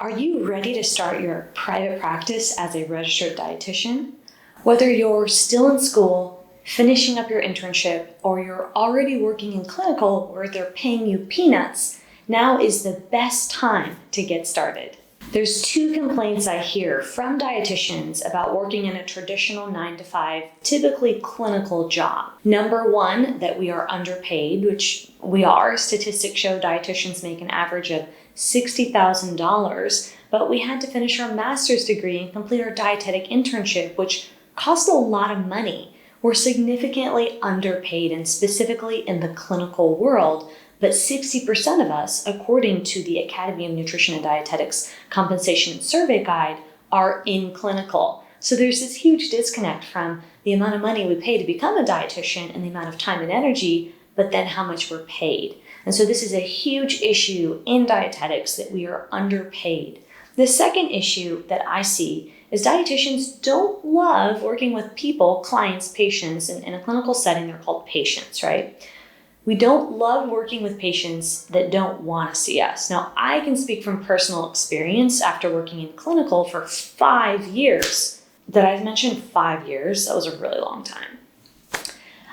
Are you ready to start your private practice as a registered dietitian? Whether you're still in school, finishing up your internship, or you're already working in clinical where they're paying you peanuts, now is the best time to get started. There's two complaints I hear from dietitians about working in a traditional 9-to-5, typically clinical job. Number one, that we are underpaid, which we are. Statistics show dietitians make an average of $60,000, but we had to finish our master's degree and complete our dietetic internship, which cost a lot of money. We're significantly underpaid, and specifically in the clinical world, but 60% of us, according to the Academy of Nutrition and Dietetics Compensation Survey Guide, are in clinical. So there's this huge disconnect from the amount of money we pay to become a dietitian and the amount of time and energy, but then how much we're paid. And so this is a huge issue in dietetics, that we are underpaid. The second issue that I see is dietitians don't love working with people, clients, patients, and in a clinical setting, they're called patients, right? We don't love working with patients that don't want to see us. Now, I can speak from personal experience after working in clinical for 5 years. Did I mention 5 years? That was a really long time.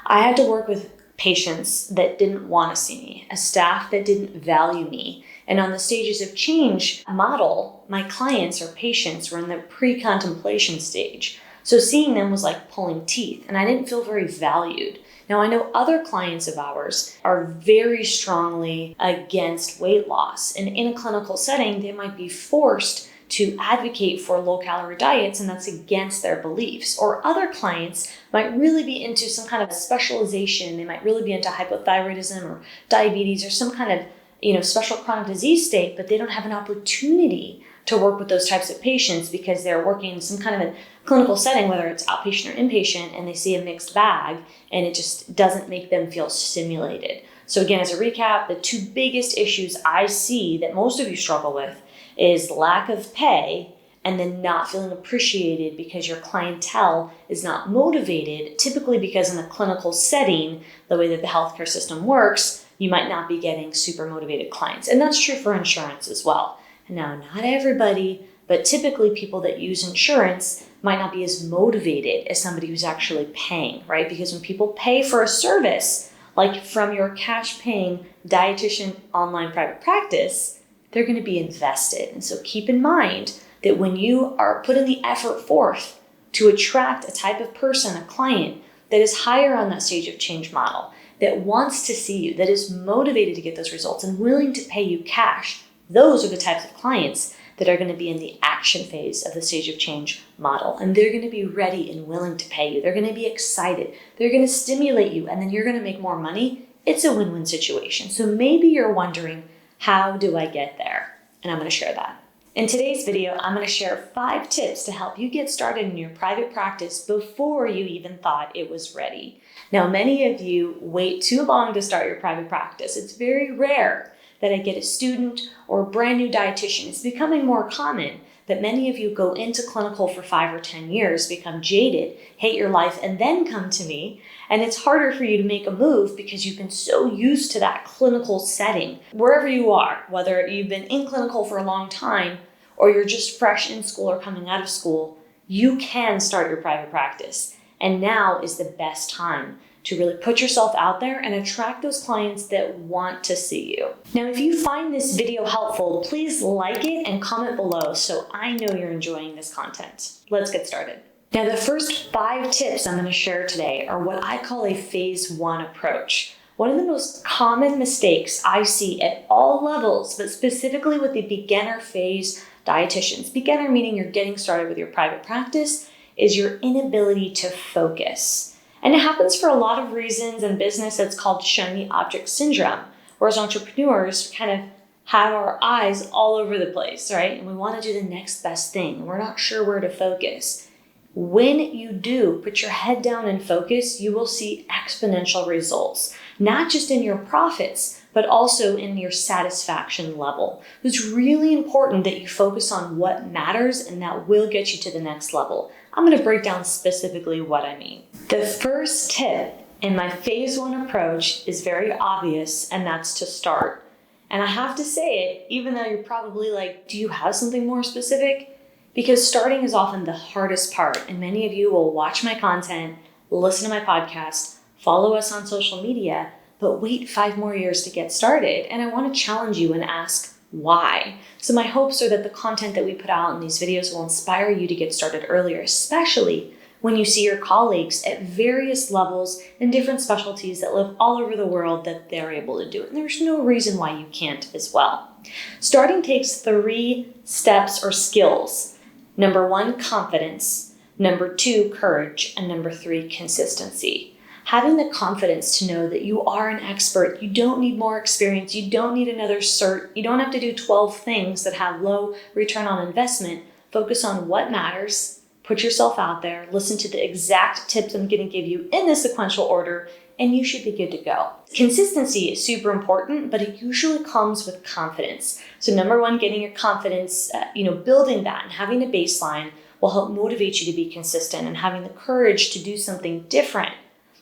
I had to work with patients that didn't want to see me, a staff that didn't value me. And on the stages of change model, my clients or patients were in the pre-contemplation stage. So seeing them was like pulling teeth, and I didn't feel very valued. Now, I know other clients of ours are very strongly against weight loss, and in a clinical setting, they might be forced to advocate for low-calorie diets, and that's against their beliefs. Or other clients might really be into some kind of specialization. They might really be into hypothyroidism or diabetes or some kind of special chronic disease state, but they don't have an opportunity to work with those types of patients because they're working in some kind of a clinical setting, whether it's outpatient or inpatient, and they see a mixed bag, and it just doesn't make them feel stimulated. So again, as a recap, the two biggest issues I see that most of you struggle with is lack of pay and then not feeling appreciated because your clientele is not motivated, typically because in a clinical setting, the way that the healthcare system works, you might not be getting super motivated clients. And that's true for insurance as well. Now, not everybody, but typically people that use insurance might not be as motivated as somebody who's actually paying, right? Because when people pay for a service, like from your cash paying dietitian online private practice, they're going to be invested. And so keep in mind that when you are putting the effort forth to attract a type of person, a client that is higher on that stage of change model, that wants to see you, that is motivated to get those results and willing to pay you cash, those are the types of clients that are going to be in the action phase of the stage of change model. And they're going to be ready and willing to pay you. They're going to be excited. They're going to stimulate you, and then you're going to make more money. It's a win-win situation. So maybe you're wondering, how do I get there? And I'm going to share that. In today's video, I'm going to share 5 tips to help you get started in your private practice before you even thought it was ready. Now, many of you wait too long to start your private practice. It's very rare that I get a student or a brand new dietitian. It's becoming more common that many of you go into clinical for 5 or 10 years, become jaded, hate your life, and then come to me. And it's harder for you to make a move because you've been so used to that clinical setting. Wherever you are, whether you've been in clinical for a long time or you're just fresh in school or coming out of school, you can start your private practice. And now is the best time to really put yourself out there and attract those clients that want to see you. Now, if you find this video helpful, please like it and comment below so I know you're enjoying this content. Let's get started. Now, the first 5 tips I'm going to share today are what I call a phase 1 approach. One of the most common mistakes I see at all levels, but specifically with the beginner phase dietitians, beginner meaning you're getting started with your private practice, is your inability to focus. And it happens for a lot of reasons. In business, it's called shiny object syndrome, whereas entrepreneurs kind of have our eyes all over the place, right? And we want to do the next best thing, and we're not sure where to focus. When you do put your head down and focus, you will see exponential results, not just in your profits, but also in your satisfaction level. It's really important that you focus on what matters, and that will get you to the next level. I'm going to break down specifically what I mean. The first tip in my phase 1 approach is very obvious, and that's to start. And I have to say it, even though you're probably like, do you have something more specific? Because starting is often the hardest part. And many of you will watch my content, listen to my podcast, follow us on social media, but wait 5 more years to get started. And I want to challenge you and ask why. So my hopes are that the content that we put out in these videos will inspire you to get started earlier, especially when you see your colleagues at various levels in different specialties that live all over the world that they're able to do it. And there's no reason why you can't as well. Starting takes 3 steps or skills. Number 1, confidence. Number 2, courage. And number 3, consistency. Having the confidence to know that you are an expert, you don't need more experience, you don't need another cert, you don't have to do 12 things that have low return on investment. Focus on what matters. Put yourself out there, listen to the exact tips I'm going to give you in this sequential order, and you should be good to go. Consistency is super important, but it usually comes with confidence. So number 1, getting your confidence, building that and having a baseline will help motivate you to be consistent, and having the courage to do something different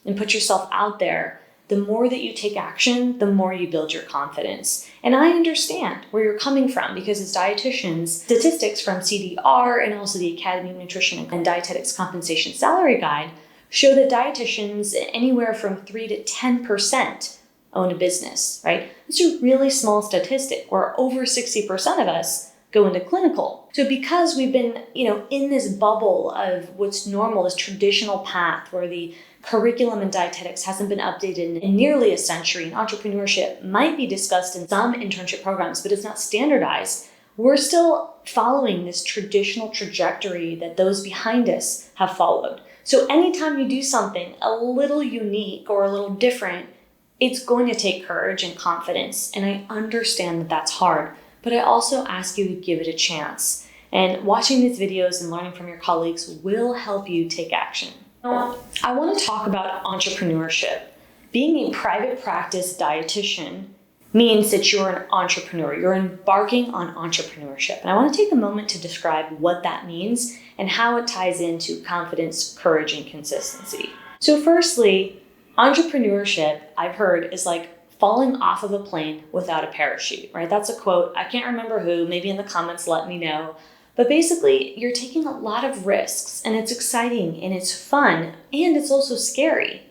and put yourself out there. The more that you take action, the more you build your confidence. And I understand where you're coming from, because as dietitians, statistics from CDR and also the Academy of Nutrition and Dietetics Compensation Salary Guide show that dietitians anywhere from 3 to 10% own a business, right? It's a really small statistic where over 60% of us go into clinical. So because we've been, in this bubble of what's normal, this traditional path where the curriculum in dietetics hasn't been updated in nearly a century, and entrepreneurship might be discussed in some internship programs, but it's not standardized. We're still following this traditional trajectory that those behind us have followed. So anytime you do something a little unique or a little different, it's going to take courage and confidence. And I understand that that's hard, but I also ask you to give it a chance. And watching these videos and learning from your colleagues will help you take action. Now, I want to talk about entrepreneurship. Being a private practice dietitian means that you're an entrepreneur. You're embarking on entrepreneurship. And I want to take a moment to describe what that means and how it ties into confidence, courage, and consistency. So firstly, entrepreneurship, I've heard, is like falling off of a plane without a parachute, right? That's a quote. I can't remember who. Maybe in the comments, let me know. But basically, you're taking a lot of risks, and it's exciting, and it's fun, and it's also scary.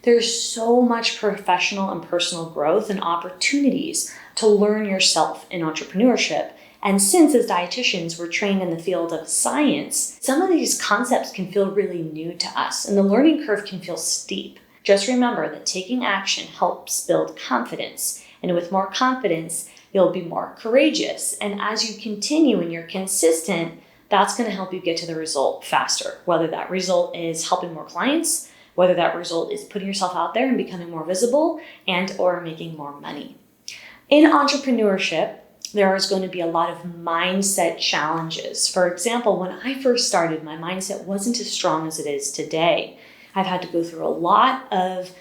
There's so much professional and personal growth and opportunities to learn yourself in entrepreneurship. And since as dietitians, we're trained in the field of science, some of these concepts can feel really new to us, and the learning curve can feel steep. Just remember that taking action helps build confidence, and with more confidence, you'll be more courageous. And as you continue and you're consistent, that's going to help you get to the result faster. Whether that result is helping more clients, whether that result is putting yourself out there and becoming more visible and or making more money. In entrepreneurship, there is going to be a lot of mindset challenges. For example, when I first started, my mindset wasn't as strong as it is today. I've had to go through a lot of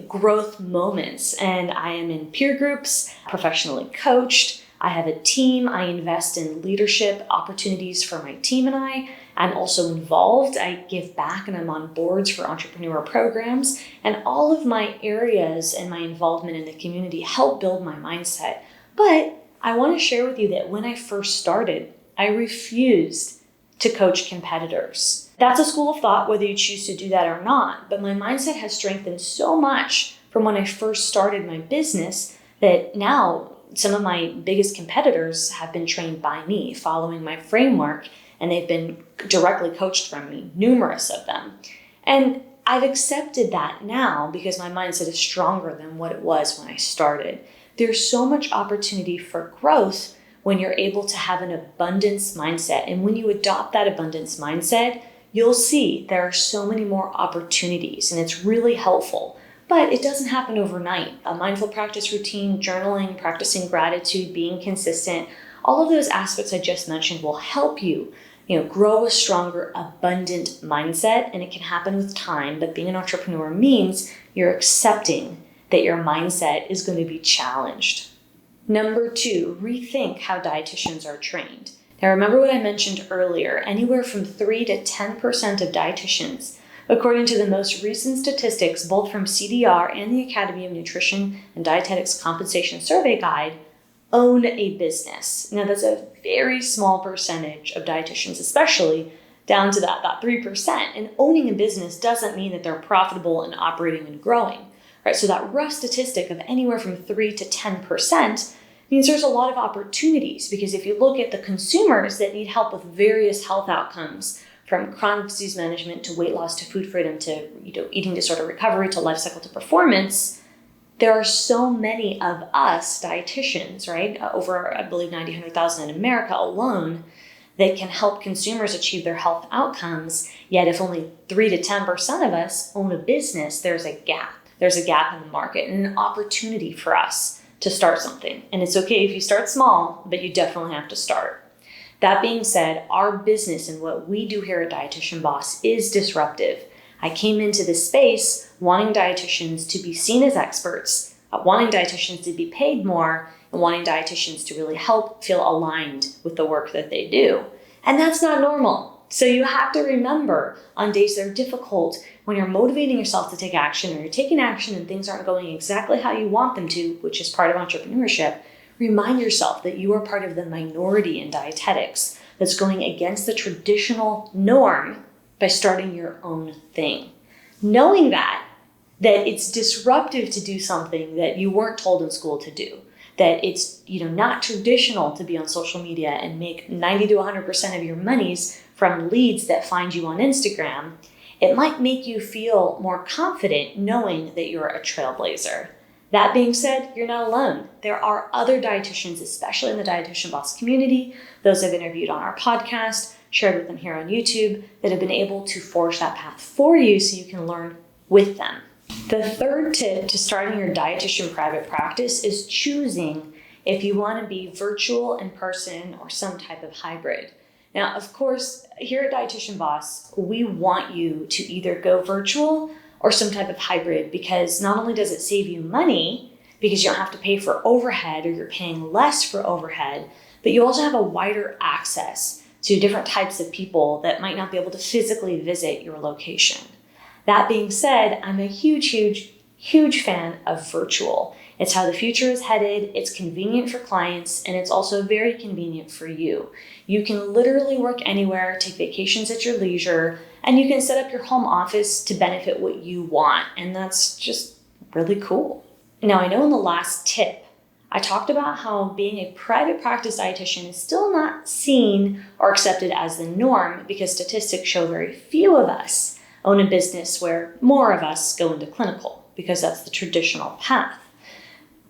growth moments, and I am in peer groups, professionally coached. I have a team. I invest in leadership opportunities for my team and I. I'm also involved. I give back, and I'm on boards for entrepreneur programs. And all of my areas and my involvement in the community help build my mindset. But I want to share with you that when I first started, I refused to coach competitors. That's a school of thought, whether you choose to do that or not. But my mindset has strengthened so much from when I first started my business that now some of my biggest competitors have been trained by me, following my framework, and they've been directly coached from me, numerous of them. And I've accepted that now because my mindset is stronger than what it was when I started. There's so much opportunity for growth when you're able to have an abundance mindset. And when you adopt that abundance mindset, you'll see there are so many more opportunities, and it's really helpful. But it doesn't happen overnight. A mindful practice routine, journaling, practicing gratitude, being consistent, all of those aspects I just mentioned will help you, grow a stronger, abundant mindset, and it can happen with time. But being an entrepreneur means you're accepting that your mindset is going to be challenged. Number 2, rethink how dietitians are trained. Now remember what I mentioned earlier, anywhere from 3 to 10% of dietitians, according to the most recent statistics both from CDR and the Academy of Nutrition and Dietetics Compensation Survey Guide, own a business. Now, that's a very small percentage of dietitians, especially down to that 3%. And owning a business doesn't mean that they're profitable and operating and growing, right? So that rough statistic of anywhere from 3 to 10% means there's a lot of opportunities, because if you look at the consumers that need help with various health outcomes, from chronic disease management to weight loss to food freedom to eating disorder recovery to life cycle to performance, there are so many of us dietitians, right? Over, I believe, 100,000 in America alone, that can help consumers achieve their health outcomes. Yet if only 3 to 10% of us own a business, there's a gap. There's a gap in the market and an opportunity for us to start something. And it's okay if you start small, but you definitely have to start. That being said, our business and what we do here at Dietitian Boss is disruptive. I came into this space wanting dietitians to be seen as experts, wanting dietitians to be paid more, and wanting dietitians to really help feel aligned with the work that they do. And that's not normal. So you have to remember, on days that are difficult, when you're motivating yourself to take action, or you're taking action and things aren't going exactly how you want them to, which is part of entrepreneurship, remind yourself that you are part of the minority in dietetics that's going against the traditional norm by starting your own thing. Knowing that it's disruptive to do something that you weren't told in school to do, that it's not traditional to be on social media and make 90 to 100% of your monies from leads that find you on Instagram, it might make you feel more confident knowing that you're a trailblazer. That being said, you're not alone. There are other dietitians, especially in the Dietitian Boss community, those I've interviewed on our podcast, shared with them here on YouTube, that have been able to forge that path for you so you can learn with them. The third tip to starting your dietitian private practice is choosing if you want to be virtual, in person, or some type of hybrid. Now, of course, here at Dietitian Boss, we want you to either go virtual or some type of hybrid, because not only does it save you money because you don't have to pay for overhead, or you're paying less for overhead, but you also have a wider access to different types of people that might not be able to physically visit your location. That being said, I'm a huge fan of virtual. It's how the future is headed. It's convenient for clients, and it's also very convenient for you. You can literally work anywhere, take vacations at your leisure, and you can set up your home office to benefit what you want. And that's just really cool. Now, I know in the last tip, I talked about how being a private practice dietitian is still not seen or accepted as the norm, because statistics show very few of us own a business, where more of us go into clinical, because that's the traditional path.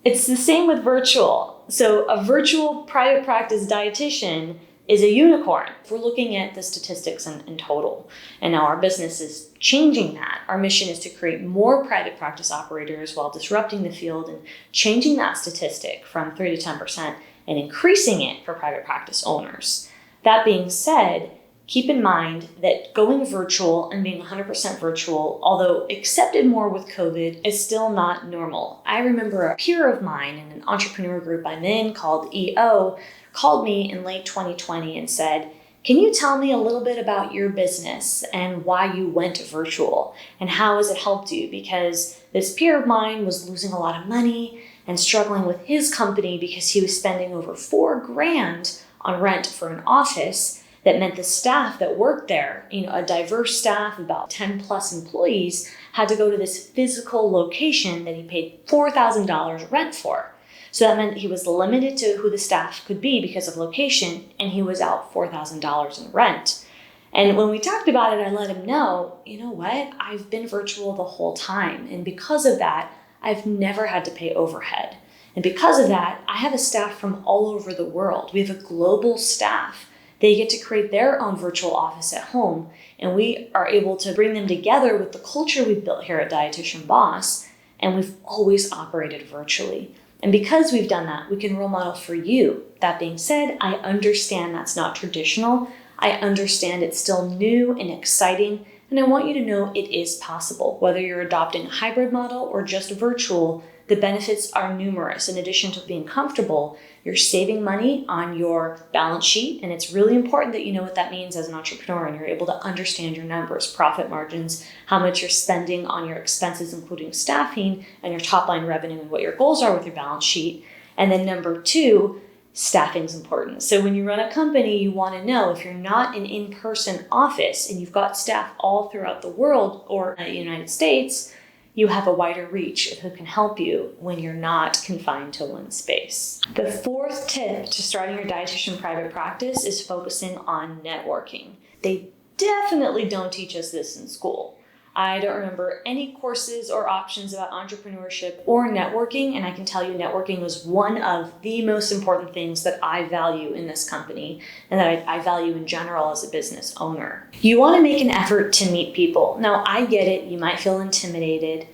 It's the same with virtual. So a virtual private practice dietitian is a unicorn if we're looking at the statistics in total. And now our business is changing that. Our mission is to create more private practice operators while disrupting the field and changing that statistic from 3 to 10% and increasing it for private practice owners. That being said, keep in mind that going virtual and being 100% virtual, although accepted more with COVID, is still not normal. I remember a peer of mine in an entrepreneur group I'm in called EO called me in late 2020 and said, "Can you tell me a little bit about your business and why you went virtual, and how has it helped you?" Because this peer of mine was losing a lot of money and struggling with his company because he was spending over $4,000 on rent for an office. That meant the staff that worked there, a diverse staff, about 10 plus employees, had to go to this physical location that he paid $4,000 rent for. So that meant he was limited to who the staff could be because of location, and he was out $4,000 in rent. And when we talked about it, I let him know, you know what, I've been virtual the whole time. And because of that, I've never had to pay overhead. And because of that, I have a staff from all over the world. We have a global staff. They get to create their own virtual office at home, and we are able to bring them together with the culture we've built here at Dietitian Boss, and we've always operated virtually. And because we've done that, we can role model for you. That being said, I understand that's not traditional. I understand it's still new and exciting, and I want you to know it is possible. Whether you're adopting a hybrid model or just virtual, the benefits are numerous. In addition to being comfortable, you're saving money on your balance sheet, and it's really important that you know what that means as an entrepreneur, and you're able to understand your numbers, profit margins, how much you're spending on your expenses, including staffing, and your top line revenue, and what your goals are with your balance sheet. And then number two, staffing's important. So when you run a company, you want to know if you're not an in-person office and you've got staff all throughout the world or the United States, you have a wider reach of who can help you when you're not confined to one space. The fourth tip to starting your dietitian private practice is focusing on networking. They definitely don't teach us this in school. I don't remember any courses or options about entrepreneurship or networking, and I can tell you networking was one of the most important things that I value in this company and that I value in general as a business owner. You want to make an effort to meet people. Now, I get it, you might feel intimidated,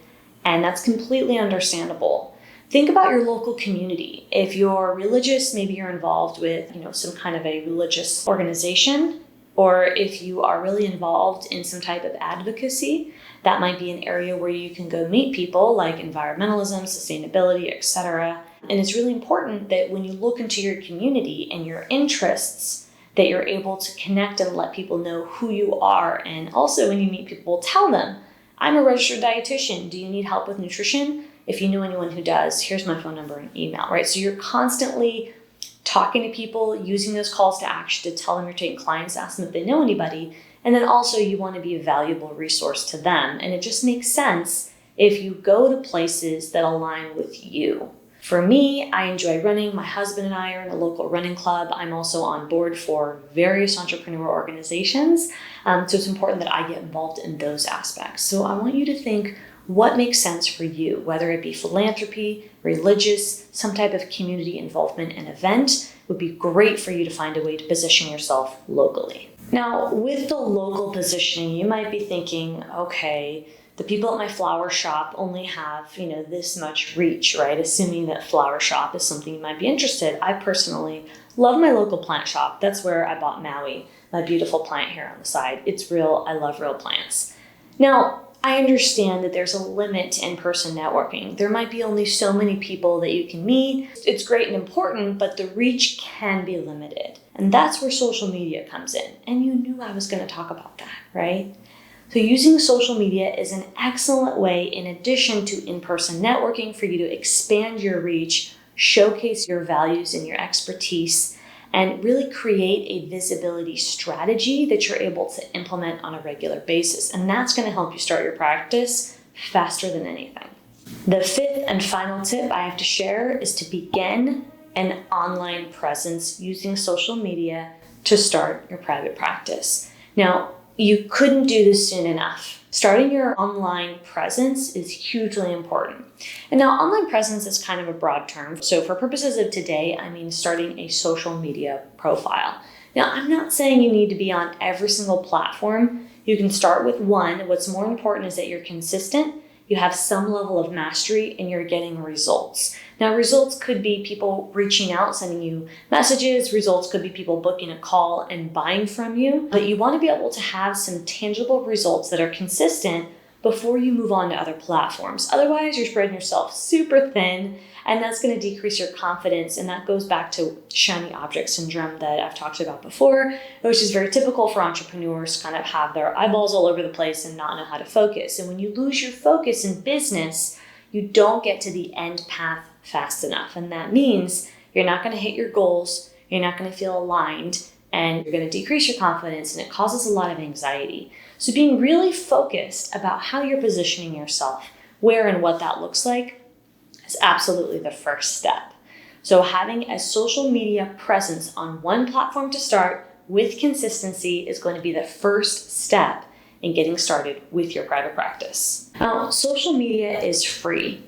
and that's completely understandable. Think about your local community. If you're religious, maybe you're involved with, some kind of a religious organization, or if you are really involved in some type of advocacy, that might be an area where you can go meet people like environmentalism, sustainability, etc. And it's really important that when you look into your community and your interests, that you're able to connect and let people know who you are. And also when you meet people, tell them, I'm a registered dietitian. Do you need help with nutrition? If you know anyone who does, here's my phone number and email, right? So you're constantly talking to people, using those calls to action to tell them you're taking clients, ask them if they know anybody. And then also you want to be a valuable resource to them. And it just makes sense if you go to places that align with you. For me, I enjoy running. My husband and I are in a local running club. I'm also on board for various entrepreneur organizations. So it's important that I get involved in those aspects. So I want you to think, what makes sense for you, whether it be philanthropy, religious, some type of community involvement and event, would be great for you to find a way to position yourself locally. Now, with the local positioning, you might be thinking, okay, the people at my flower shop only have, this much reach, right? Assuming that flower shop is something you might be interested. I personally love my local plant shop. That's where I bought Maui, my beautiful plant here on the side. It's real. I love real plants. Now, I understand that there's a limit to in-person networking. There might be only so many people that you can meet. It's great and important, but the reach can be limited. And that's where social media comes in. And you knew I was going to talk about that, right? So using social media is an excellent way, in addition to in-person networking, for you to expand your reach, showcase your values and your expertise, and really create a visibility strategy that you're able to implement on a regular basis. And that's going to help you start your practice faster than anything. The fifth and final tip I have to share is to begin an online presence using social media to start your private practice. Now, you couldn't do this soon enough. Starting your online presence is hugely important. And now online presence is kind of a broad term. So for purposes of today, I mean starting a social media profile. Now, I'm not saying you need to be on every single platform. You can start with one. What's more important is that you're consistent, you have some level of mastery, and you're getting results. Now, results could be people reaching out, sending you messages. Results could be people booking a call and buying from you. But you want to be able to have some tangible results that are consistent before you move on to other platforms. Otherwise, you're spreading yourself super thin, and that's going to decrease your confidence. And that goes back to shiny object syndrome that I've talked about before, which is very typical for entrepreneurs to kind of have their eyeballs all over the place and not know how to focus. And when you lose your focus in business, you don't get to the end path fast enough. And that means you're not going to hit your goals, you're not going to feel aligned, and you're going to decrease your confidence, and it causes a lot of anxiety. So being really focused about how you're positioning yourself, where and what that looks like, is absolutely the first step. So having a social media presence on one platform to start with consistency is going to be the first step in getting started with your private practice. Now, social media is free.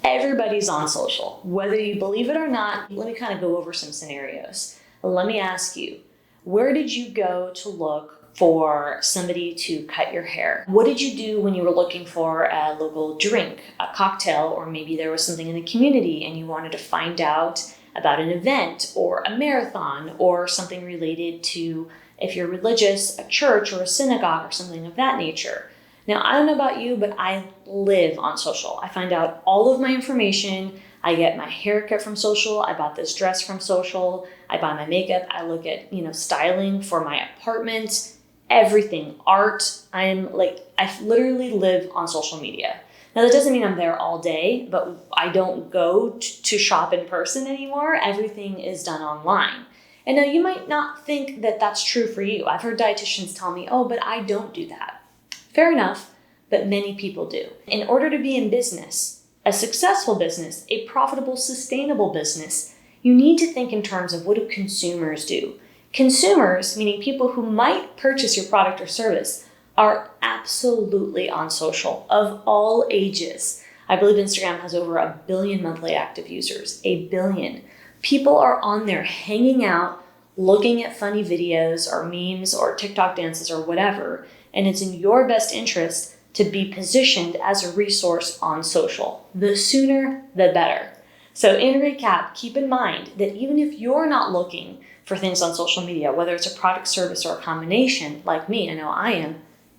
Everybody's on social. Whether you believe it or not, let me kind of go over some scenarios. Let me ask you, where did you go to look for somebody to cut your hair? What did you do when you were looking for a local drink, a cocktail, or maybe there was something in the community and you wanted to find out about an event or a marathon or something related to, if you're religious, a church or a synagogue or something of that nature? Now, I don't know about you, but I live on social. I find out all of my information. I get my haircut from social. I bought this dress from social. I buy my makeup. I look at, styling for my apartment, everything, art. I literally live on social media. Now, that doesn't mean I'm there all day, but I don't go to shop in person anymore. Everything is done online. And now you might not think that that's true for you. I've heard dietitians tell me, oh, but I don't do that. Fair enough, but many people do. In order to be in business, a successful business, a profitable, sustainable business, you need to think in terms of what do consumers do. Consumers, meaning people who might purchase your product or service, are absolutely on social of all ages. I believe Instagram has over 1 billion monthly active users, 1 billion. People are on there hanging out, looking at funny videos or memes or TikTok dances or whatever, and it's in your best interest to be positioned as a resource on social. The sooner, the better. So in recap, keep in mind that even if you're not looking for things on social media, whether it's a product, service, or a combination, like me, I know I am,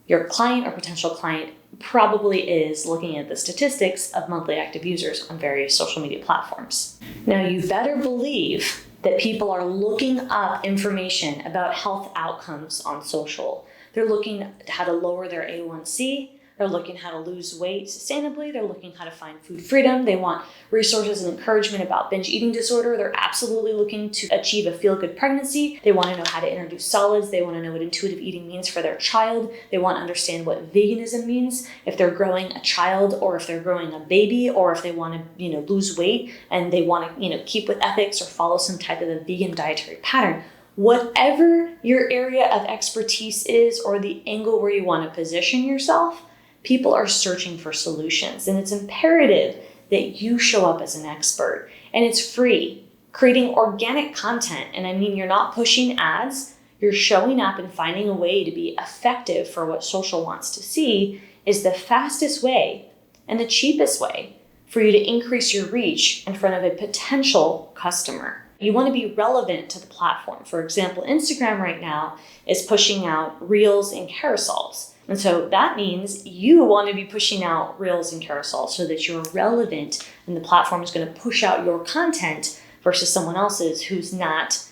your client or potential client probably is looking at the statistics of monthly active users on various social media platforms. Now, you better believe that people are looking up information about health outcomes on social. They're looking at how to lower their A1C. They're looking how to lose weight sustainably. They're looking how to find food freedom. They want resources and encouragement about binge eating disorder. They're absolutely looking to achieve a feel-good pregnancy. They want to know how to introduce solids. They want to know what intuitive eating means for their child. They want to understand what veganism means if they're growing a child or if they're growing a baby or if they want to, lose weight and they want to, keep with ethics or follow some type of a vegan dietary pattern. Whatever your area of expertise is or the angle where you want to position yourself, people are searching for solutions, and it's imperative that you show up as an expert. And it's free. Creating organic content, and I mean you're not pushing ads, you're showing up and finding a way to be effective for what social wants to see, is the fastest way and the cheapest way for you to increase your reach in front of a potential customer. You want to be relevant to the platform. For example, Instagram right now is pushing out reels and carousels. And so that means you want to be pushing out reels and carousels so that you're relevant and the platform is going to push out your content versus someone else's who's not,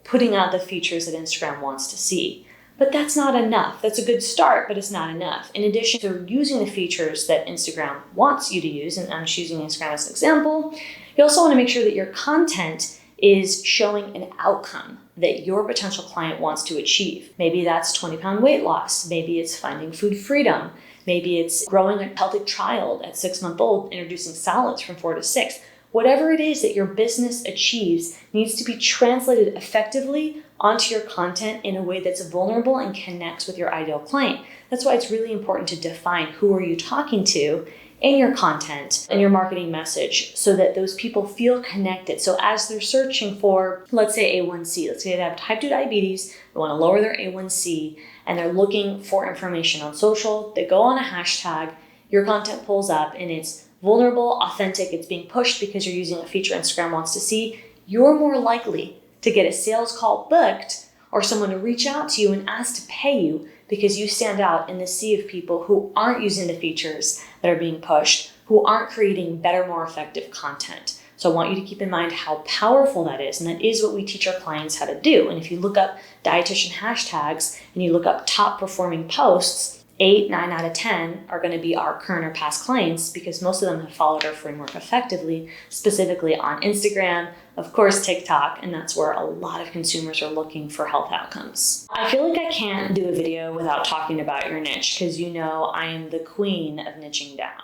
putting out the features that Instagram wants to see. But that's not enough. That's a good start, but it's not enough. In addition to using the features that Instagram wants you to use, and I'm just using Instagram as an example, you also want to make sure that your content is showing an outcome that your potential client wants to achieve. Maybe that's 20-pound weight loss. Maybe it's finding food freedom. Maybe it's growing a healthy child at 6 months old, introducing solids from 4 to 6. Whatever it is that your business achieves needs to be translated effectively onto your content in a way that's vulnerable and connects with your ideal client. That's why it's really important to define who are you talking to in your content and your marketing message so that those people feel connected. So as they're searching for, let's say A1C, let's say they have type 2 diabetes, they want to lower their A1C, and they're looking for information on social, they go on a hashtag, your content pulls up and it's vulnerable, authentic, it's being pushed because you're using a feature Instagram wants to see, you're more likely to get a sales call booked or someone to reach out to you and ask to pay you because you stand out in the sea of people who aren't using the features that are being pushed, who aren't creating better, more effective content. So I want you to keep in mind how powerful that is, and that is what we teach our clients how to do. And if you look up dietitian hashtags and you look up top performing posts, 8, 9 out of 10 are going to be our current or past clients because most of them have followed our framework effectively, specifically on Instagram, of course, TikTok, and that's where a lot of consumers are looking for health outcomes. I feel like I can't do a video without talking about your niche because I am the queen of niching down.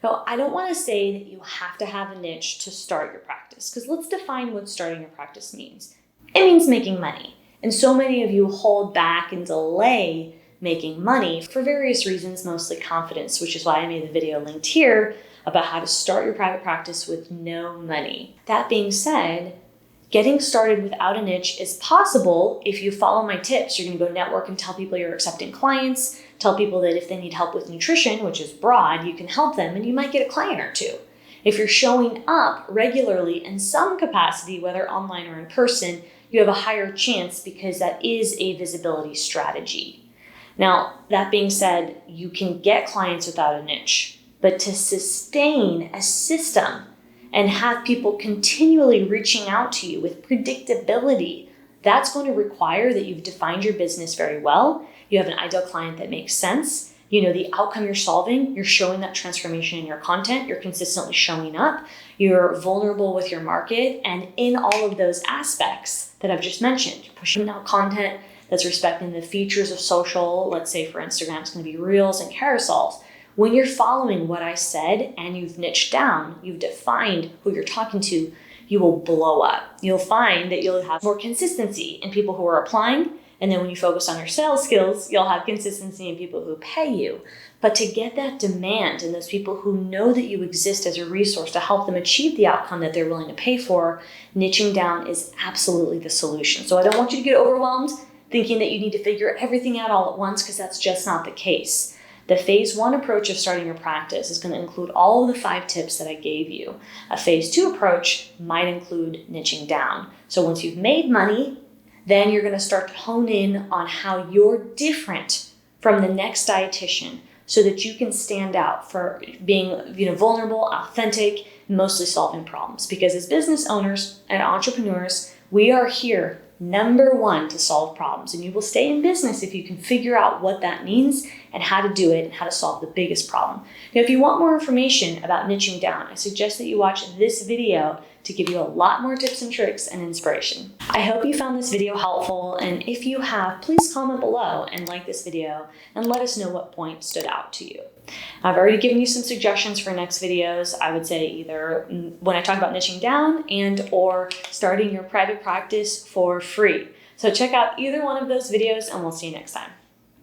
Now, I don't want to say that you have to have a niche to start your practice because let's define what starting your practice means. It means making money. And so many of you hold back and delay making money for various reasons, mostly confidence, which is why I made the video linked here about how to start your private practice with no money. That being said, getting started without a niche is possible if you follow my tips. You're going to go network and tell people you're accepting clients, tell people that if they need help with nutrition, which is broad, you can help them and you might get a client or two. If you're showing up regularly in some capacity, whether online or in person, you have a higher chance because that is a visibility strategy. Now, that being said, you can get clients without a niche, but to sustain a system and have people continually reaching out to you with predictability, that's going to require that you've defined your business very well, you have an ideal client that makes sense, the outcome you're solving, you're showing that transformation in your content, you're consistently showing up, you're vulnerable with your market, and in all of those aspects that I've just mentioned, you're pushing out content that's respecting the features of social. Let's say for Instagram, it's going to be reels and carousels. When you're following what I said and you've niched down, you've defined who you're talking to, you will blow up. You'll find that you'll have more consistency in people who are applying. And then when you focus on your sales skills, you'll have consistency in people who pay you. But to get that demand and those people who know that you exist as a resource to help them achieve the outcome that they're willing to pay for, niching down is absolutely the solution. So I don't want you to get overwhelmed thinking that you need to figure everything out all at once, because that's just not the case. The phase 1 approach of starting your practice is going to include all of the 5 tips that I gave you. A phase 2 approach might include niching down. So once you've made money, then you're going to start to hone in on how you're different from the next dietitian so that you can stand out for being vulnerable, authentic, mostly solving problems. Because as business owners and entrepreneurs, we are here, number 1, to solve problems. And you will stay in business if you can figure out what that means and how to do it and how to solve the biggest problem. Now, if you want more information about niching down, I suggest that you watch this video to give you a lot more tips and tricks and inspiration. I hope you found this video helpful, and if you have, please comment below and like this video and let us know what point stood out to you. I've already given you some suggestions for next videos. I would say either when I talk about niching down or starting your private practice for free. So check out either one of those videos and we'll see you next time.